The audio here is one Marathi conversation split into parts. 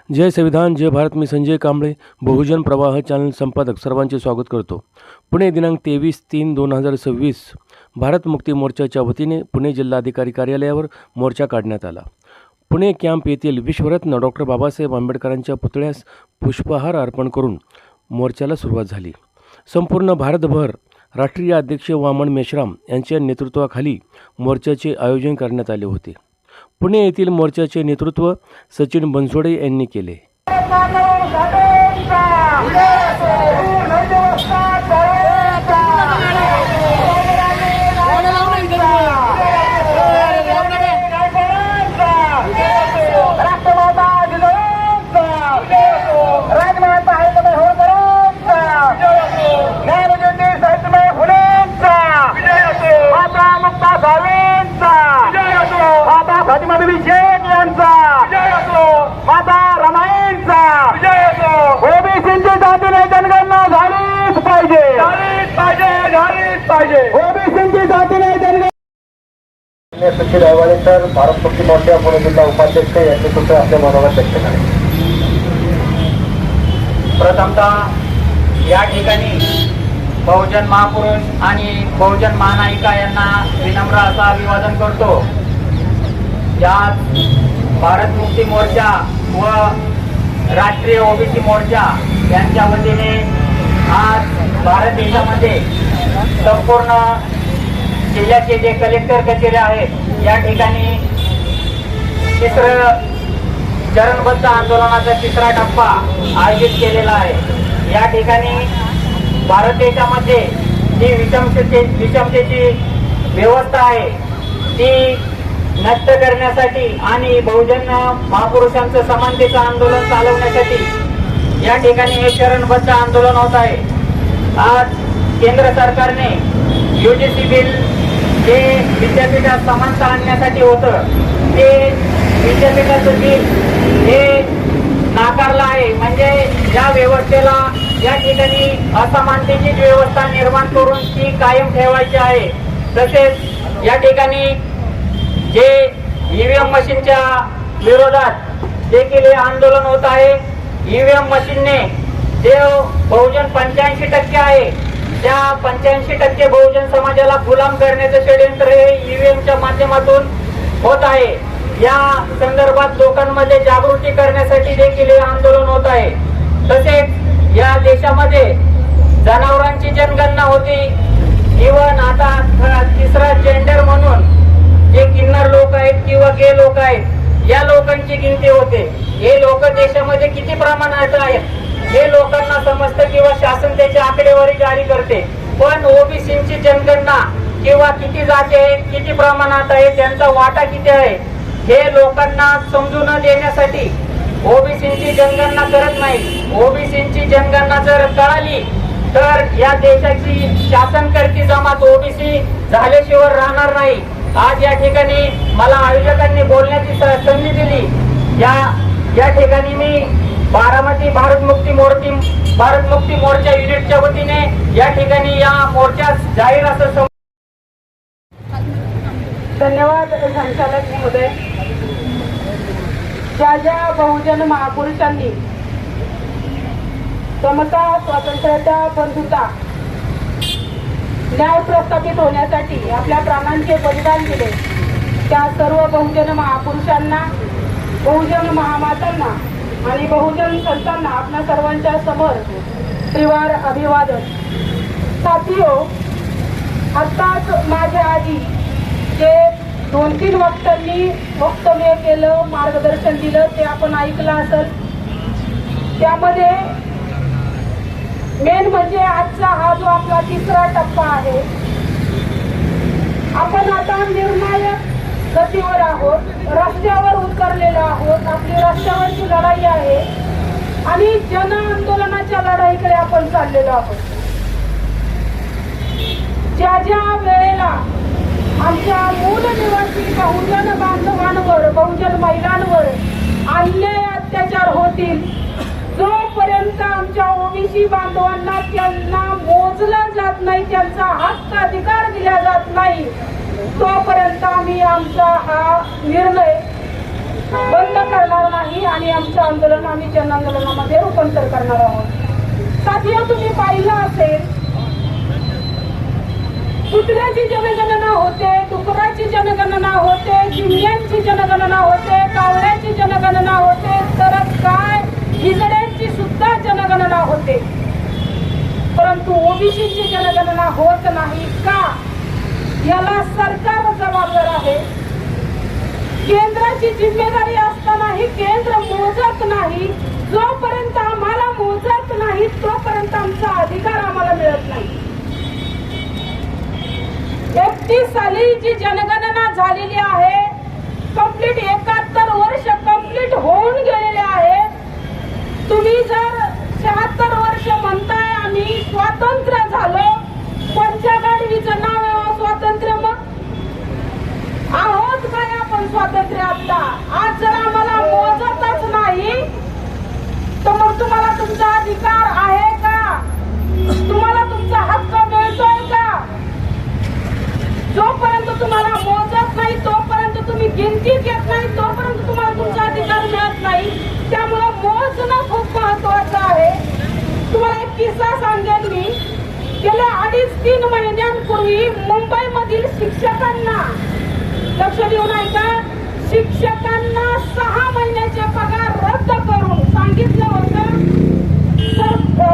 जय संविधान जय भारत. मी संजय कांबळे, बहुजन प्रवाह चॅनल संपादक सर्वांचे स्वागत करतो. पुणे दिनांक 23/3/2026 भारत मुक्ती मोर्चाच्या वतीने पुणे जिल्हाधिकारी कार्यालयावर मोर्चा काढण्यात आला. पुणे कॅम्प येथील विश्वरत्न डॉक्टर बाबासाहेब आंबेडकरांच्या पुतळ्यास पुष्पहार अर्पण करून मोर्चाला सुरुवात झाली. संपूर्ण भारतभर राष्ट्रीय अध्यक्ष वामन मेश्राम यांच्या नेतृत्वाखाली मोर्चाचे आयोजन करण्यात आले होते. पुणे येथील मोर्चाचे नेतृत्व सचिन बनसोडे यांनी केले. सचिन आयवाडेकर भारत मुक्ती मोर्चा पुणे जिल्हा उपाध्यक्ष यांचे सूत्र आपल्या मनोगत व्यक्त करेल. प्रथमतः या ठिकाणी बहुजन महापुरुष आणि बहुजन महानायिका यांना विनम्र असं अभिवादन करतो. यात भारत मुक्ती मोर्चा व राष्ट्रीय ओबीसी मोर्चा यांच्या वतीने आज भारत देशामध्ये संपूर्ण जिल्ह्याचे जे कलेक्टर कचेऱ्या आहेत या ठिकाणी तिसरं चरणबद्ध आंदोलनाचा तिसरा टप्पा आयोजित केलेला आहे. या ठिकाणी भारत देशामध्ये जी विषमतेची व्यवस्था आहे ती नष्ट करण्यासाठी आणि बहुजन महापुरुषांचं समानतेचं आंदोलन चालवण्यासाठी या ठिकाणी हे चरणबद्ध आंदोलन होत आहे. आज केंद्र सरकारने UGC बिल जे विद्यापीठात समानता आणण्यासाठी होतं ते विद्यापीठाचं बिल हे नाकारलं आहे. म्हणजे या व्यवस्थेला या ठिकाणी असमानतेची व्यवस्था निर्माण करून ती कायम ठेवायची आहे. तसेच या ठिकाणी जे EVM मशीनच्या विरोधात देखील हे आंदोलन होत आहे. EVM मशीनने जे बहुजन 85% आहे त्या 85% बहुजन समाजाला गुलाम करण्याचं षडयंत्र हे EVMच्या माध्यमातून होत आहे. या संदर्भात लोकांमध्ये जागृती करण्यासाठी देखील हे आंदोलन होत आहे. तसेच या देशामध्ये जनावरांची जनगणना होती. इव्हन आता तिसरा जेंडर म्हणून जे किन्नर लोक आहेत किंवा गे लोक आहेत या लोकांची गिनती होते. हे लोक देशामध्ये किती प्रमाणात आहेत हे लोकांना समजतं किंवा शासन त्याची आकडेवारी जारी करते. पण ओबीसीची जनगणना किंवा किती जाती आहेत किती प्रमाणात आहे त्यांचा वाटा किती आहे हे लोकांना समजून देण्यासाठी ओबीसीची जनगणना करत नाही. ओबीसीची जनगणना जर कळाली तर या देशाची शासनकर्ती जमात ओबीसी झाल्याशिवाय राहणार नाही. आज या ठिकाणी मला आयोजकांनी बोलण्याची संधी दिली. या ठिकाणी मी बारामती भारत मुक्ती मोर्चा युनिटच्या वतीने या ठिकाणी या मोर्चास जाहीर असं धन्यवाद संचालक महोदय. ज्या बहुजन महापुरुषांनी समता स्वातंत्र्याचा बंधुता न्याय प्रस्थापित होण्यासाठी आपल्या प्राणांचे बलिदान दिले त्या सर्व बहुजन महापुरुषांना बहुजन महामातांना आणि बहुजन संतांना आपल्या सर्वांच्या समोर त्रिवार अभिवादन. साथियो, आताच माझ्या आधी जे 2-3 वक्त्यांनी वक्तव्य केलं मार्गदर्शन दिलं ते आपण ऐकलं असेल. त्यामध्ये मेन म्हणजे आजचा हा जो आपला तिसरा टप्पा आहे आपण आता निर्णायक गतीवर आहोत. रस्त्यावर उतरलेलो आहोत. आपली रस्त्यावरची लढाई आहे आणि जन आंदोलनाच्या लढाईकडे आपण चाललेलो आहोत. ज्या वेळेला आमच्या मूल निवासी बहुजन बांधवांवर बहुजन महिलांवर अन्याय अत्याचार होतील जोपर्यंत आमच्या ओबीसी बांधवांना त्यांना मोजला जात नाही त्यांचा हक्क अधिकार दिला जात नाही तोपर्यंत आम्ही आमचा हा निर्णय बंद करणार नाही. नाही आणि आमचं आंदोलन आम्ही जन आंदोलनामध्ये रूपांतर करणार आहोत. साथियो, तुम्ही पाहिलं असेल, कुत्र्याची जनगणना होते, डुकराची जनगणना होते, चिमण्यांची जनगणना होते, कावळ्याची जनगणना होते, तर काय हिजड्यांची सुद्धा जनगणना होते. परंतु ओबीसीची जनगणना होत नाही का? याला सरकार जबाबदार आहे. केंद्राची जिम्मेदारी असतानाही केंद्र मोजत नाही. जोपर्यंत आम्हाला मोजत नाही तोपर्यंत आमचा अधिकार आम्हाला मिळत नाही. 31 साली जी जनगणना झालेली आहे, कंप्लीट 71 वर्ष कंप्लीट होऊन गेलेले आहे. तुम्ही जर 76 वर्ष म्हणताय आम्ही स्वातंत्र्य झालो, कोणत्या गाडवीचं नाव आहे स्वातंत्र्य? मग आहोत काय आपण स्वातंत्र्य? आता आज जर आम्हाला मोजतच नाही तर मग तुम्हाला तुमचा अधिकार आहे का? तुम्हाला तुमचा हक्क मिळतोय का? जोपर्यंत तुम्हाला मोजत नाही, तोपर्यंत तुम्ही गिनतीत येत नाही, तोपर्यंत तुम्हाला तुमचा अधिकार मिळत नाही. त्यामुळे मोजणं खूप महत्वाचं आहे. तुम्हाला एक किस्सा सांगेन मी. गेल्या 2.5-3 महिन्यांपूर्वी मुंबईमधील शिक्षकांना, लक्ष देऊन ऐका, शिक्षकांना 6 महिन्याचे पगार रद्द करून सांगितलं होतं.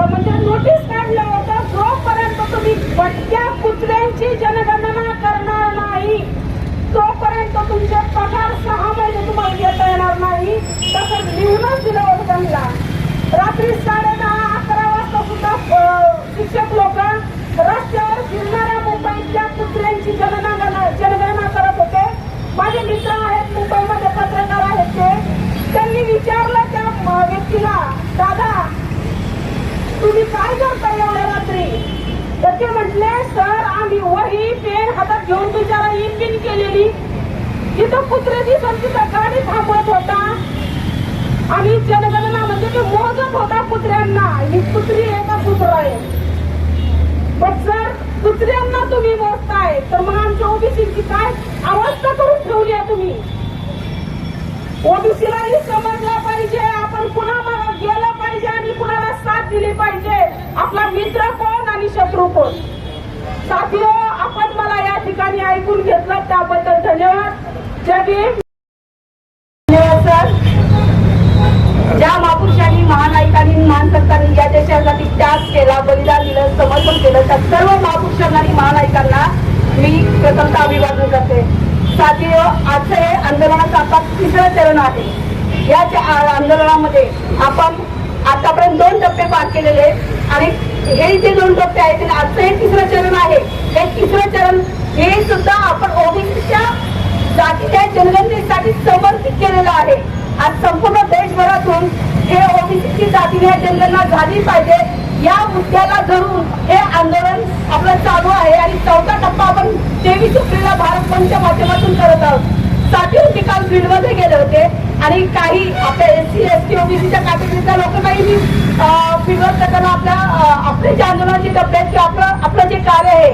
म्हणजे नोटीस काढलं होतं, जोपर्यंत तुम्ही भटक्या कुत्र्यांची जनगणना करणार नाही तोपर्यंत तुमचे पगार 6 महिने तुम्हाला देता येणार नाही. तसं लिहूनच दिलं होतं त्यांना. रात्री 10:30-11 वाजता सुद्धा शिक्षक लोक रस्त्यावर फिरणाऱ्या मुंबईतल्या कुत्र्यांची जनगणना करत होते. माझे मित्र आहेत मुंबईमध्ये, पत्रकार आहेत ते. त्यांनी विचारलं त्या व्यक्तीला, दादा तुम्ही काय करता एवढ्या रात्री? तर ते म्हटले, सर आम्ही वही पेन हातात घेऊन बिचारा इंपिन केलेली, तिथं कुत्रे दिसून तिथं गाडी थांबवत होता. आम्ही जनगणना म्हणजे ते मोजत होता कुत्र्यांना, ही कुत्री आहे का कुत्रा आहे. पण सर कुत्र्यांना तुम्ही मोजताय तर मग आमच्या ओबीसीची काय अवस्था करून ठेवली आहे तुम्ही? ओबीसीलाही समजलं पाहिजे आपण कुणाला गेलं पाहिजे आणि कुणाला साथ दिली पाहिजे. आपला मित्र कोण आणि शत्रू कोण? साथियो, आपण मला या ठिकाणी ऐकून घेतलं त्याबद्दल धन्यवाद. जय भीम. धन्यवाद सर. ज्या महापुरुषांनी, महानायकांनी, महान संतांनी या देशासाठी त्याग केला, बलिदान दिलं, समर्पण केलं, त्या सर्व महापुरुषांना आणि महानायकांना मी प्रथमतः अभिवादन करते. साथियो, आजचं हे आंदोलनाचं आता 3रं चरण आहे. या आंदोलनामध्ये आपण आतापर्यंत 2 टप्पे पार केलेले आहेत आणि हे जे 2 टप्पे आहेत आणि आजचं हे 3रं चरण आहे. हे 3रं चरण हे सुद्धा आपण ओबीसीच्या जातीच्या जनगणनेसाठी समर्पित केलेलं आहे. आज संपूर्ण देशभरातून हे ओबीसीची जातीने जनगणना झाली पाहिजे या मुद्द्याला धरून हे आंदोलन आपलं चालू आहे आणि 4था टप्पा आपण 23 एप्रिलला भारत बंदच्या माध्यमातून करत आहोत. साथियो, मी काल फील्डमध्ये गेले होते आणि काही आपल्या SC, ST, ओबीसीच्या कॅटेगरीच्या लोक काही फील्डवर करताना आपले जे आंदोलनाचे टप्पे आहेत किंवा आपलं जे कार्य आहे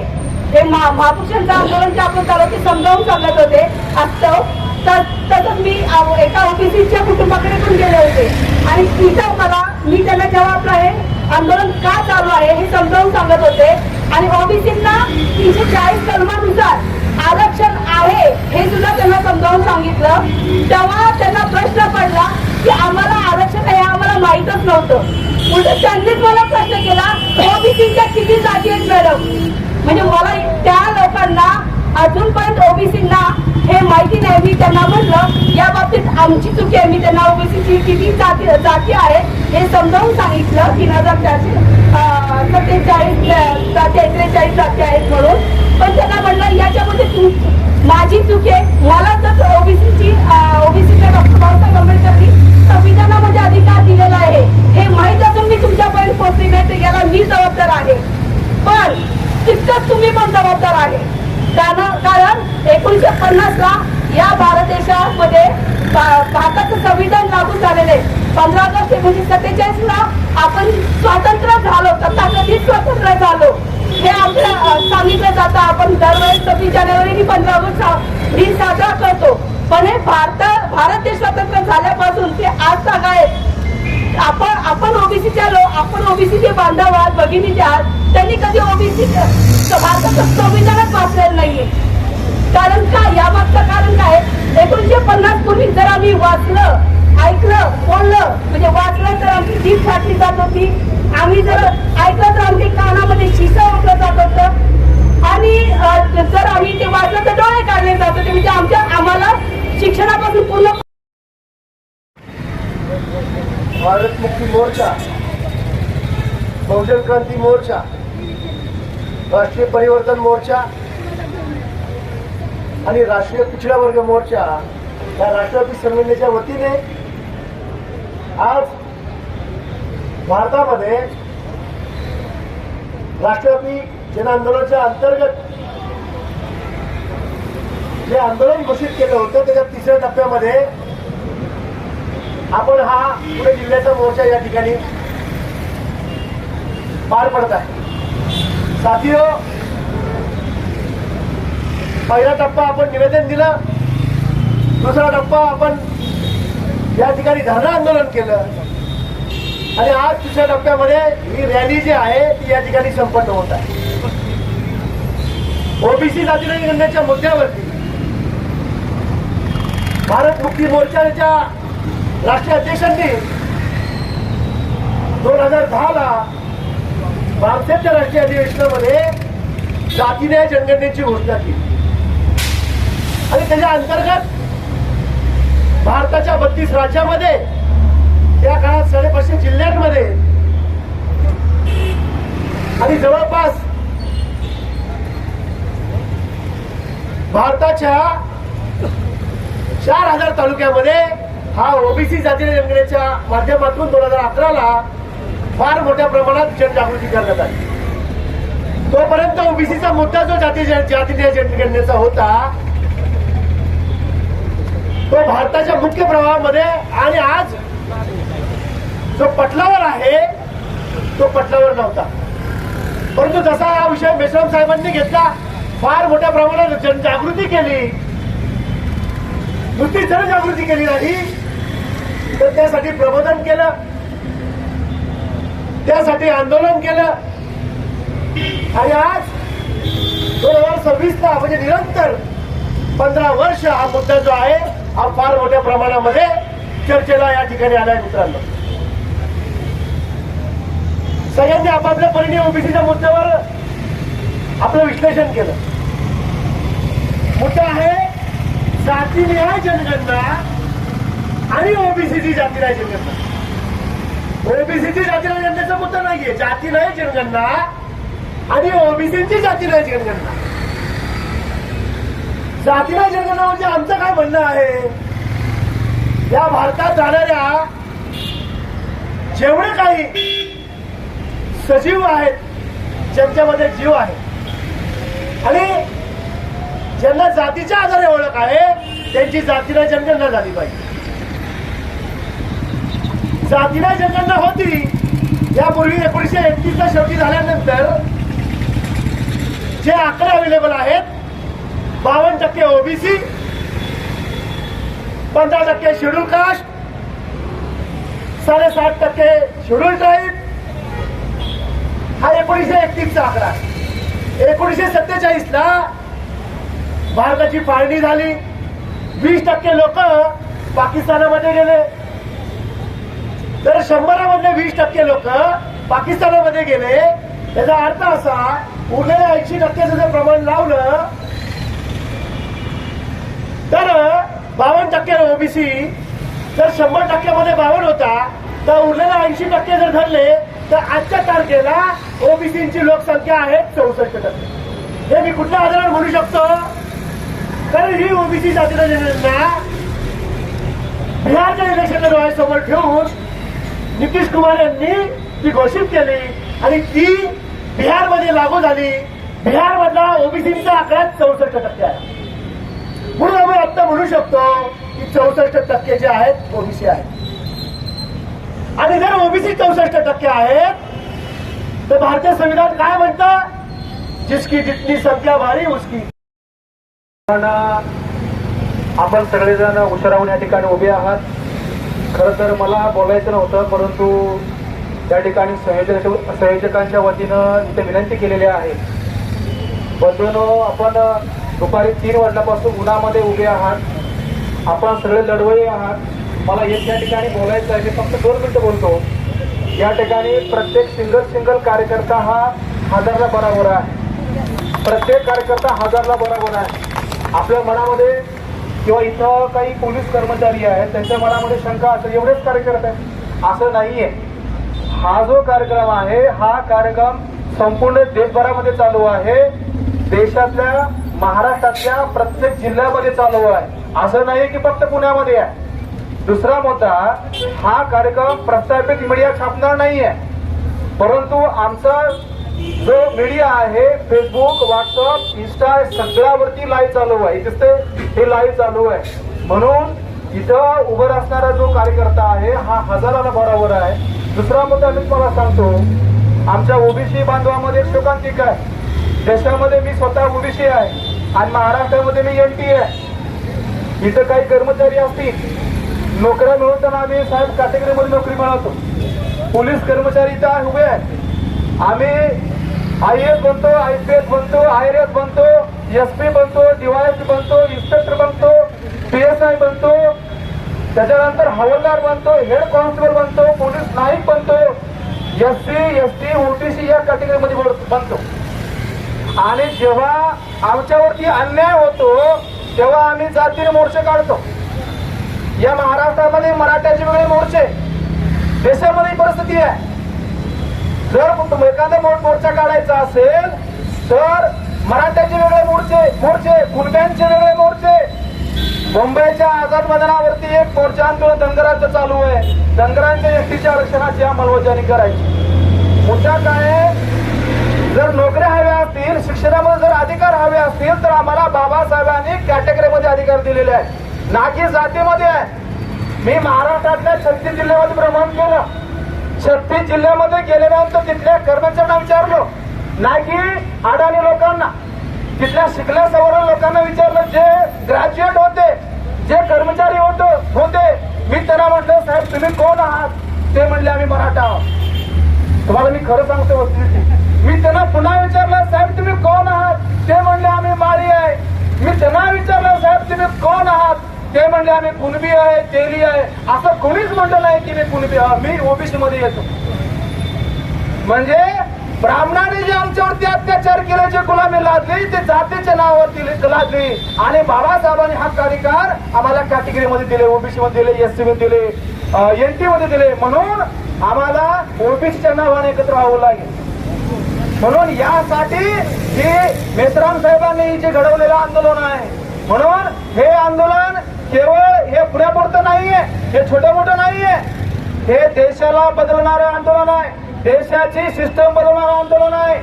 हे महापुरुषांचं आंदोलन जे आपण चालू ते समजावून सांगत होते. असतं तसंच मी एका ओबीसीच्या कुटुंबाकडे पण गेले होते आणि तिथं मी त्यांना जेव्हा आपलं हे आंदोलन का चालू आहे हे समजावून सांगत होते आणि ओबीसींना 340 कलमानुसार आरक्षण आहे हे सुद्धा त्यांना समजावून सांगितलं. तेव्हा त्यांना प्रश्न पडला की आम्हाला आरक्षण आहे आम्हाला माहीतच नव्हतं. उलट त्यांनीच मला प्रश्न केला, ओबीसीच्या किती जाती आहेत मॅडम? म्हणजे मला त्या लोकांना अजूनपर्यंत ओबीसींना हे माहिती नाही. मी त्यांना म्हटलं या बाबतीत आमची चुकी आहे. मी त्यांना ओबीसीची किती जाती आहेत हे समजावून सांगितलं. 3443 जाती आहेत म्हणून. पण त्यांना म्हटलं याच्यामध्ये माझी चूक आहे. मला जर ओबीसीच्या डॉक्टर बाबासाहेब आंबेडकरांनी संविधानामध्ये अधिकार दिलेला आहे हे माहीत असून मी तुमच्यापर्यंत पोहोचली नाही तर याला मी जबाबदार आहे. पण तितकंच तुम्ही पण जबाबदार आहे. कारण 1950 ला या भारत देशामध्ये भारताचं संविधान लागू झालेले 15 ऑगस्ट 1947 ला आपण स्वतंत्र झालो, तथाकथित स्वतंत्र झालो हे आपल्याला सांगितलं जातं. आपण दरवेळेस 26 जानेवारी 15 ऑगस्ट दिन साजरा करतो. पण हे भारत देश स्वतंत्र झाल्यापासून ते आज तक आहे. आपण ओबीसीच्या आपण ओबीसीचे बांधव आहात, भगिनी जे आहात, त्यांनी कधी ओबीसी भारताचं संविधानच वाचलेलं नाहीये. कारण काय, यामागचं कारण काय, 1950 पूर्वी जर आम्ही वाचलं, ऐकलं, बोललं, म्हणजे वाचलं तर आमची जीभ फाटली जात होती, आम्ही जर ऐकलं तर आमच्या कानामध्ये शिसा ओढलं जात होतं, आणि जर आम्ही ते वाचलं तर डोळे काढले जात होते. म्हणजे आम्हाला शिक्षणापासून पूर्ण भारत मुक्ती मोर्चा, बहुजन क्रांती मोर्चा, राष्ट्रीय परिवर्तन मोर्चा आणि राष्ट्रीय पिछड़ा वर्ग मोर्चा या राष्ट्रवादी संघटनेच्या वतीने आज भारतामध्ये राष्ट्रव्यापी जन आंदोलनाच्या अंतर्गत जे आंदोलन घोषित केलं होतं त्याच्या तिसऱ्या टप्प्यामध्ये आपण हा पुणे जिल्ह्याचा मोर्चा या ठिकाणी पार पडत आहे. साथियो, पहिला टप्पा आपण निवेदन दिलं, दुसरा टप्पा आपण या ठिकाणी धरणं आंदोलन केलं, आणि आज तिसऱ्या टप्प्यामध्ये ही रॅली जी आहे ती या ठिकाणी संपन्न होत आहे. ओबीसी जातीय जनगणनेच्या मुद्द्यावरती भारत मुक्ती मोर्चाच्या राष्ट्रीय अध्यक्षांनी 2010 ला भारताच्या राष्ट्रीय अधिवेशनामध्ये जातीय जनगणनेची घोषणा केली, आणि त्याच्या अंतर्गत भारताच्या 32 राज्यामध्ये त्या काळात 550 जिल्ह्यांमध्ये आणि जवळपास भारताच्या 4000 तालुक्यामध्ये हा ओबीसी जातीय जनगणनेच्या माध्यमातून 2011 ला फार मोठ्या प्रमाणात जनजागृती करण्यात आली. तोपर्यंत ओबीसीचा मुद्दा जो जातीय जनगणनेचा होता तो भारताच्या मुख्य प्रवाहामध्ये, आणि आज जो पटलावर आहे तो पटलावर नव्हता. परंतु जसा हा विषय मेश्राम साहेबांनी घेतला, फार मोठ्या प्रमाणात जनजागृती केली, नुसती जनजागृती केली नाही तर त्यासाठी प्रबोधन केलं, त्यासाठी आंदोलन केलं, आणि आज 2026 ला म्हणजे निरंतर 15 वर्ष हा मुद्दा जो आहे हा फार मोठ्या प्रमाणामध्ये चर्चेला या ठिकाणी आलाय. मित्रांनो, सगळ्यांनी आपापल्या परीने ओबीसीच्या मुद्द्यावर आपलं विश्लेषण केलं. मुद्दा आहे जातीनिहाय जनगणना आणि ओबीसीची जातीनिहाय जनगणना. ओबीसीची जातीनिहाय जनगणनेचा मुद्दा नाहीये, जातीनिहाय जनगणना आणि ओबीसीची जातीनिहाय जनगणना. जातीनिहाय जनगणना म्हणजे आमचं काय म्हणणं आहे, या भारतात राहणाऱ्या जेवढे काही सजीव आहेत, ज्यांच्यामध्ये जीव आहे आणि ज्यांना जातीच्या आधारे ओळख आहे, त्यांची जातीनिहाय जनगणना झाली पाहिजे. जातीनिहाय जनगणना होती यापूर्वी 1931 ला शेवटी झाल्यानंतर जे आकडे अवेलेबल आहेत, 52% OBC, 15% schedule caste, 7.5% schedule tribe, हा 1931 चा आकडा. 1947 ला भारताची फाळणी झाली, 20% लोक पाकिस्तानामध्ये गेले. तर 100 मधले 20% लोक पाकिस्तानामध्ये गेले. याचा अर्थ असा, उरलेल्या 80% जर प्रमाण लावलं तर 52% ओबीसी, जर 100% मध्ये 52 होता तर उरलेल्या 80% जर धरले तर आजच्या तारखेला ओबीसीची लोकसंख्या आहे 64%. हे मी कुठल्या आधारावर म्हणू शकतो, कारण ही ओबीसी जातीय जनगणना बिहारच्या इलेक्शनला डोळ्यासमोर ठेवून नितीश कुमार यांनी ती घोषित केली आणि ती बिहारमध्ये लागू झाली. बिहारमधला ओबीसीचा आकडा 64% आहे. म्हणून आम्ही आता म्हणू शकतो की 64% जे आहेत ओबीसी आहेत. आणि जर ओबीसी 64% आहेत तर भारतीय संविधान काय म्हणतं, जिसकी जितनी संख्या भारी उसकी आपण सगळेजण उशिराहून या ठिकाणी उभे आहात. खरं तर मला बोलायचं नव्हतं, परंतु त्या ठिकाणी संयोजकांच्या वतीनं इथे विनंती केलेली आहे. बंधूंनो, आपण दुपारी 3 वाजल्यापासून उन्हामध्ये उभे आहात. आपण सगळे लढवई आहात. मला एक या ठिकाणी बोलायचं आहे. मी फक्त 2 मिनिटं बोलतो. या ठिकाणी प्रत्येक सिंगल कार्यकर्ता हा 1000ला बरोबर आहे. प्रत्येक कार्यकर्ता 1000ला बरोबर आहे. आपल्या मनामध्ये किंवा इथं काही पोलीस कर्मचारी आहेत त्यांच्या मनामध्ये शंका असेल, एवढेच कार्यकर्ते आहेत असं नाहीये. हा जो कार्यक्रम आहे हा कार्यक्रम संपूर्ण देशभरामध्ये चालू आहे. देशातल्या महाराष्ट्रातल्या प्रत्येक जिल्ह्यामध्ये चालू आहे. असं नाही की फक्त पुण्यामध्ये आहे. दुसरा मुद्दा, हा कार्यक्रम प्रस्थापित मीडिया छापणार नाहीये, परंतु आमचा जो मीडिया आहे फेसबुक, व्हॉट्सअप, इंस्टा सगळ्यावरती लाईव्ह चालू आहे. दिसते हे लाईव्ह चालू आहे. म्हणून इथं उभं असणारा जो कार्यकर्ता आहे हा 1000ला बरोबर आहे. दुसरा मुद्दा मी तुम्हाला सांगतो, आमच्या ओबीसी बांधवामध्ये शोकांतिका आहे. देशामध्ये मी स्वतः ओबीसी आहे आणि महाराष्ट्रामध्ये मी एनटी आहे. इथं काही कर्मचारी असतील, नोकऱ्या मिळवताना आम्ही साहेब कॅटेगरीमध्ये नोकरी मिळवतो. पोलीस कर्मचारी इथं उभे आहेत. आम्ही IAS बनतो, IPS बनतो, IRS बनतो, SP बनतो, DYSP बनतो, इन्स्पेक्टर बनतो, PSI बनतो, त्याच्यानंतर हवालदार बनतो, हेड कॉन्स्टेबल बनतो, पोलीस नाईक बनतो, SC, ST, OBC या कॅटेगरीमध्ये बनतो. आणि जेव्हा आमच्यावरती अन्याय होतो तेव्हा आम्ही जातीने मोर्चे काढतो. या महाराष्ट्रामध्ये मराठ्याचे वेगळे मोर्चे, देशामध्ये परिस्थिती आहे. जर एखादा मोर्चा काढायचा असेल तर मराठ्याचे वेगळे मोर्चे, कुणब्यांचे वेगळे मोर्चे. मुंबईच्या आझाद मैदानावरती एक मोर्चा आंदोलन धनगरांचं चालू आहे. धनगरांच्या एसटीच्या आरक्षणाची अंमलबजावणी करायची. मुद्दा काय आहे, जर नोकऱ्या हव्या असतील, शिक्षणामध्ये जर अधिकार हवे असतील तर आम्हाला बाबासाहेबांनी कॅटेगरीमध्ये अधिकार दिलेले आहेत, ना की जातीमध्ये आहे. मी महाराष्ट्रातल्या 36 जिल्ह्यामध्ये भ्रमण केलं. 36 जिल्ह्यामध्ये गेल्यानंतर तिथल्या कर्मचाऱ्यांना विचारलं, नाही की अडाणी लोकांना, तिथल्या शिकल्या सवर्ण लोकांना विचारलं, जे ग्रॅज्युएट होते, जे कर्मचारी होते. मी त्यांना म्हटलं, साहेब तुम्ही कोण आहात? ते म्हणले आम्ही मराठा आहोत. तुम्हाला मी खरं सांगतो वस्तुस्थिती. मी त्यांना पुन्हा विचारलं, साहेब तुम्ही कोण आहात? ते म्हणले आम्ही माळी आहे. मी त्यांना विचारलं, साहेब तुम्ही कोण आहात? ते म्हणले आम्ही कुणबी आहे, तेली आहे. असं कोणीच म्हणलं नाही की मी कुणबी मी ओबीसी मध्ये येतो. म्हणजे ब्राह्मणाने जे आमच्यावरती अत्याचार केले, जे गुलामी लादली, ते जातीच्या नावावरती लादली. आणि बाबासाहेबांनी हा अधिकार आम्हाला कॅटेगरीमध्ये दिले, ओबीसी मध्ये दिले, SC मध्ये दिले, NT मध्ये दिले. म्हणून आम्हाला ओबीसीच्या नावाने एकत्र राहावं लागेल. म्हणून यासाठी हे मेश्राम साहेबांनी जे घडवलेलं आंदोलन आहे. म्हणून हे आंदोलन केवळ हे पुण्यापुरतं नाहीये, हे छोटं मोठं नाहीये. हे देशाला बदलणारं आंदोलन आहे, देशाची सिस्टम बदलणारं आंदोलन आहे.